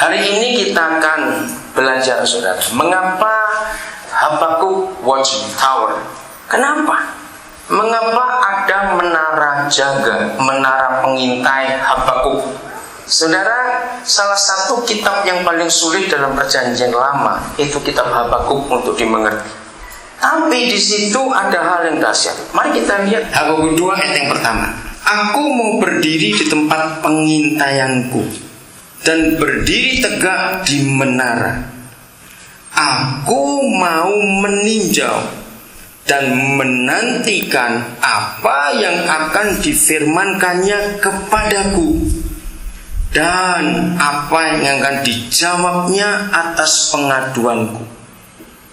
Hari ini kita akan belajar, saudara, mengapa Habakuk Watchtower. Kenapa? Mengapa ada menara jaga, menara pengintai Habakuk? Saudara, salah satu kitab yang paling sulit dalam Perjanjian Lama itu kitab Habakuk untuk dimengerti. Tapi di situ ada hal yang dahsyat. Mari kita lihat Habakuk 2 ayat yang pertama. Aku mau berdiri di tempat pengintaianku dan berdiri tegak di menara. Aku mau meninjau dan menantikan apa yang akan difirmankannya kepadaku dan apa yang akan dijawabnya atas pengaduanku.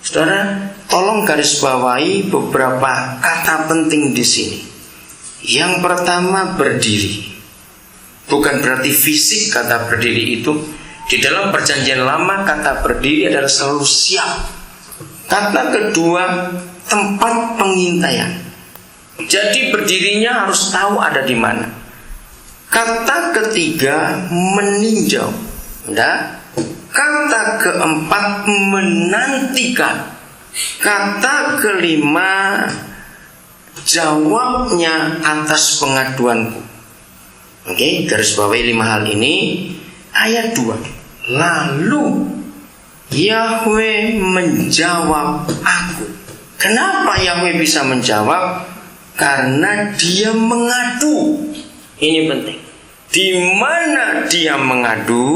Saudara, tolong garis bawahi beberapa kata penting di sini. Yang pertama, berdiri. Bukan berarti fisik kata berdiri itu. Di dalam Perjanjian Lama kata berdiri adalah selalu siap. Kata kedua, tempat pengintaian. Jadi berdirinya harus tahu ada di mana. Kata ketiga, meninjau. Nah, kata keempat, menantikan. Kata kelima, jawabnya atas pengaduanku. Oke, garis bawahi 5 hal ini. Ayat 2. Lalu Yahweh menjawab aku. Kenapa Yahweh bisa menjawab? Karena dia mengadu. Ini penting. Di mana dia mengadu?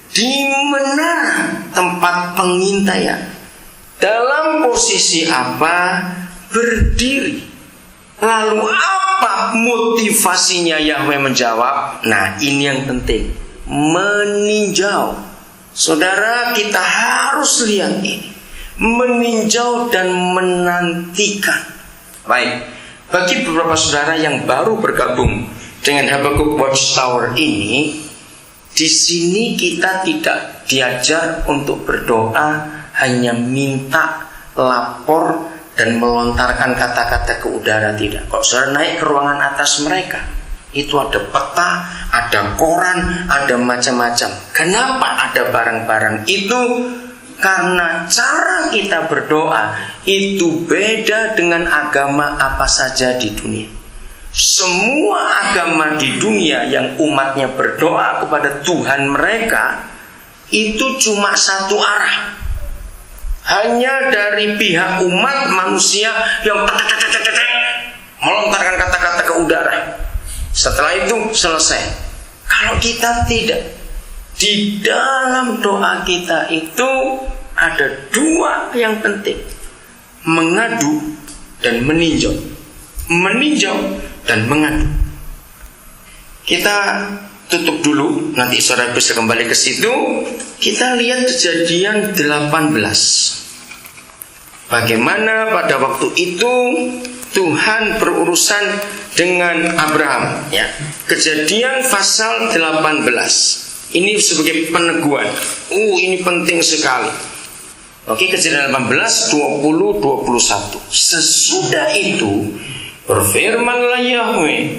Di menara tempat pengintaian. Dalam posisi apa? Berdiri. Lalu apa motivasinya Yahweh menjawab? Nah, ini yang penting. Meninjau. Saudara, kita harus lihat ini. Meninjau dan menantikan. Baik, bagi beberapa saudara yang baru bergabung dengan Habakuk Watchtower ini, di sini kita tidak diajar untuk berdoa hanya minta, lapor, dan melontarkan kata-kata ke udara. Tidak. Kalau saudara naik ke ruangan atas mereka, itu ada peta, ada koran, ada macam-macam. Kenapa ada barang-barang itu? Karena cara kita berdoa itu beda dengan agama apa saja di dunia. Semua agama di dunia yang umatnya berdoa kepada Tuhan mereka itu cuma satu arah. Hanya dari pihak umat manusia yang melontarkan kata-kata ke udara. Setelah itu selesai. Kalau kita tidak, di dalam doa kita itu ada 2 yang penting. Mengadu dan meninjau. Meninjau dan mengadu. Kita tutup dulu, nanti saudara bisa kembali ke situ. Kita lihat Kejadian 18. Bagaimana pada waktu itu Tuhan berurusan dengan Abraham, ya. Kejadian pasal 18. Ini sebagai peneguhan. Ini penting sekali. Oke, Kejadian 18 20 21. Sesudah itu berfirmanlah Yahweh,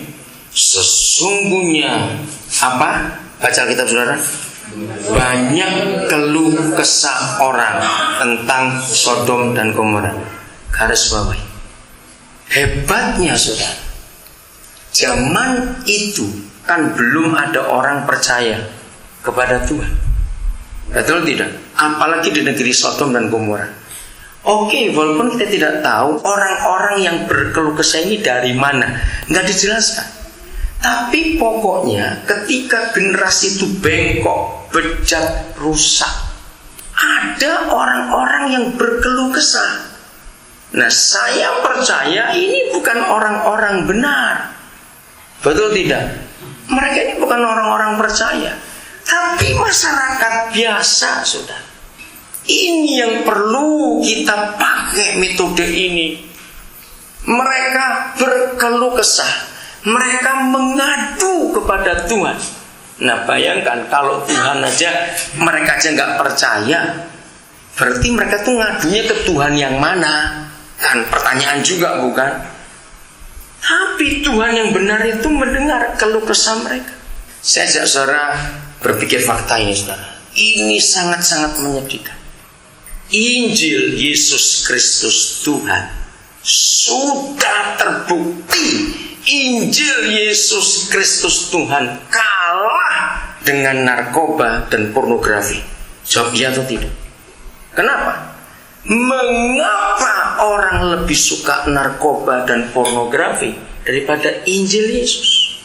sesungguhnya apa? Baca Alkitab saudara. Banyak keluh kesah orang tentang Sodom dan Gomora. Garis bawahi. Hebatnya saudara, zaman itu kan belum ada orang percaya kepada Tuhan. Betul tidak? Apalagi di negeri Sodom dan Gomora. Oke, walaupun kita tidak tahu orang-orang yang berkeluh kesah ini dari mana, nggak dijelaskan. Tapi pokoknya ketika generasi itu bengkok, bejat, rusak, ada orang-orang yang berkeluh kesah. Nah, saya percaya ini bukan orang-orang benar. Betul tidak? Mereka ini bukan orang-orang percaya, tapi masyarakat biasa, saudara. Ini yang perlu kita pakai metode ini. Mereka berkeluh kesah. Mereka mengadu kepada Tuhan. Nah, bayangkan kalau Tuhan aja mereka aja nggak percaya, berarti mereka tuh ngadunya ke Tuhan yang mana? Kan pertanyaan juga, bukan? Tapi Tuhan yang benar itu mendengar keluh kesah mereka. Saya ajak saudara berpikir fakta ini, saudara. Ini sangat-sangat menyedihkan. Injil Yesus Kristus Tuhan sudah terbukti. Injil Yesus Kristus Tuhan kalah dengan narkoba dan pornografi. Jawab iya atau tidak? Kenapa? Mengapa orang lebih suka narkoba dan pornografi daripada Injil Yesus?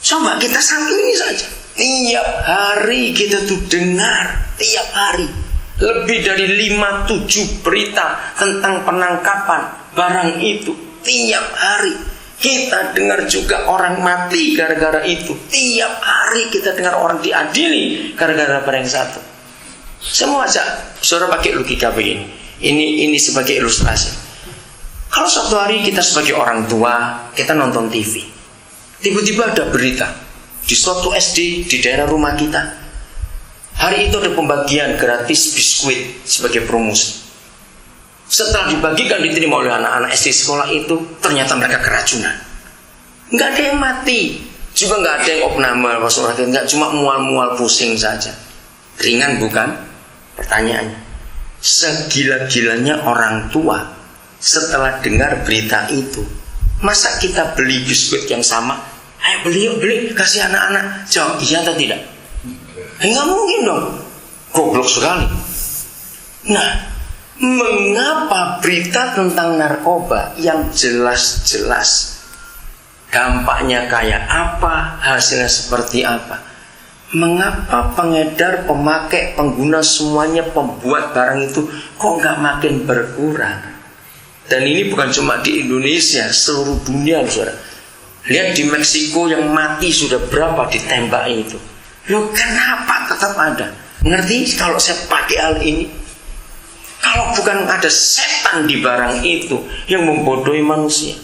Coba kita sambil ini saja. Tiap hari kita tuh dengar, tiap hari lebih dari 5-7 berita tentang penangkapan barang itu. Tiap hari kita dengar juga orang mati gara-gara itu. Tiap hari kita dengar orang diadili gara-gara barang satu. Semua aja, saudara pakai logika begini. Ini sebagai ilustrasi. Kalau suatu hari kita sebagai orang tua, kita nonton TV, tiba-tiba ada berita di suatu SD di daerah rumah kita. Hari itu ada pembagian gratis biskuit sebagai promosi. Setelah dibagikan, diterima oleh anak-anak SD sekolah itu, ternyata mereka keracunan. Nggak ada yang mati, juga nggak ada yang opname, nggak cuma mual-mual pusing saja. Ringan bukan? Pertanyaannya, segila-gilanya orang tua setelah dengar berita itu, masa kita beli biskuit yang sama? Ayo beli, kasih anak-anak. Jawab iya atau tidak? Nggak mungkin dong. Goblok sekali. Nah, mengapa berita tentang narkoba yang jelas-jelas dampaknya kayak apa, hasilnya seperti apa, mengapa pengedar, pemakai, pengguna semuanya, pembuat barang itu kok nggak makin berkurang? Dan ini bukan cuma di Indonesia, seluruh dunia, saudara. Lihat di Meksiko yang mati sudah berapa ditembak itu. Loh, kenapa tetap ada? Ngerti kalau saya pakai hal ini? Kalau bukan ada setan di barang itu yang membodohi manusia.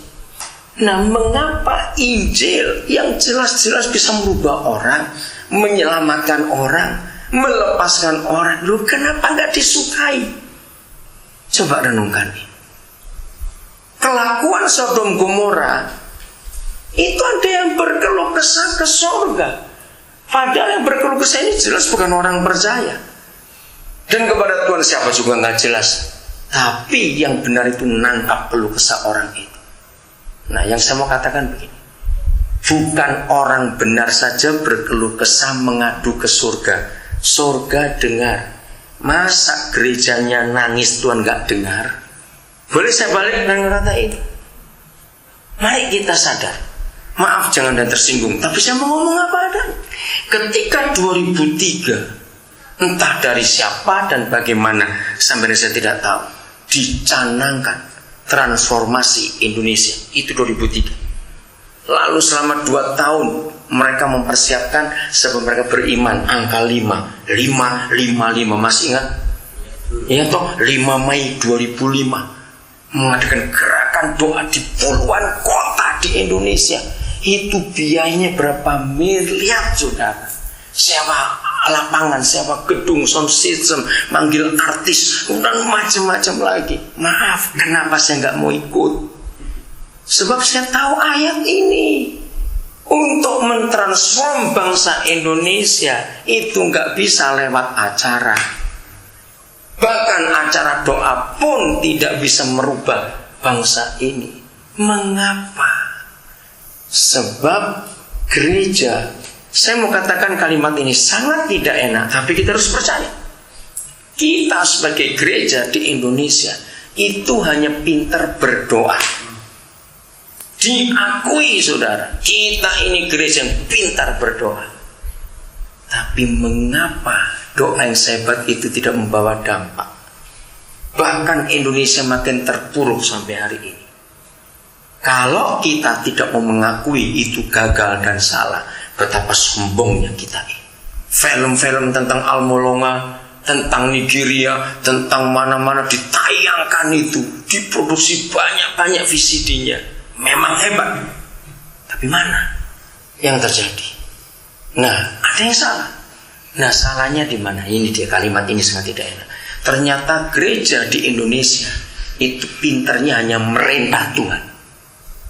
Nah, mengapa Injil yang jelas-jelas bisa merubah orang, menyelamatkan orang, melepaskan orang, loh kenapa nggak disukai? Coba renungkan ini. Kelakuan Sodom Gomora itu ada yang berkeluh kesah ke surga. Padahal yang berkeluh kesah ini jelas bukan orang percaya. Dan kepada Tuhan siapa juga nggak jelas. Tapi yang benar itu nangkap keluh kesah orang itu. Nah, yang saya mau katakan begini. Bukan orang benar saja berkeluh kesah mengadu ke surga. Surga dengar. Masa gerejanya nangis Tuhan nggak dengar? Boleh saya balik dengan kata itu? Mari kita sadar. Maaf jangan dan tersinggung, tapi saya mau ngomong apa adanya. Ketika 2003, entah dari siapa dan bagaimana, sampai saya tidak tahu, dicanangkan transformasi Indonesia, itu 2003. Lalu selama 2 tahun mereka mempersiapkan sebelum mereka beriman, angka 5, masih ingat? Ya toh, 5 Mei 2005 mengadakan gerakan doa di puluhan kota di Indonesia. Itu biayanya berapa miliar, saudara. Sewa lapangan, sewa gedung, sound system, manggil artis, dan macam-macam lagi. Maaf, kenapa saya nggak mau ikut? Sebab saya tahu ayat ini. Untuk mentransform bangsa Indonesia itu nggak bisa lewat acara. Bahkan acara doa pun tidak bisa merubah bangsa ini. Mengapa? Sebab gereja, saya mau katakan kalimat ini sangat tidak enak, tapi kita harus percaya. Kita sebagai gereja di Indonesia itu hanya pintar berdoa. Diakui saudara, kita ini gereja yang pintar berdoa. Tapi mengapa doa yang sehebat itu tidak membawa dampak? Bahkan Indonesia makin terpuruk sampai hari ini. Kalau kita tidak mau mengakui itu gagal dan salah, betapa sombongnya kita ini. Film-film tentang Al-Molonga, tentang Nigeria, tentang mana-mana ditayangkan itu, diproduksi banyak-banyak VCD-nya. Memang hebat. Tapi mana yang terjadi? Nah, ada yang salah. Nah, salahnya di mana? Ini dia, kalimat ini sangat tidak enak. Ternyata gereja di Indonesia itu pinternya hanya merintah Tuhan.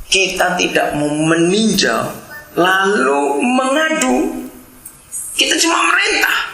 Kita tidak mau meninjau lalu mengadu. Kita cuma merintah.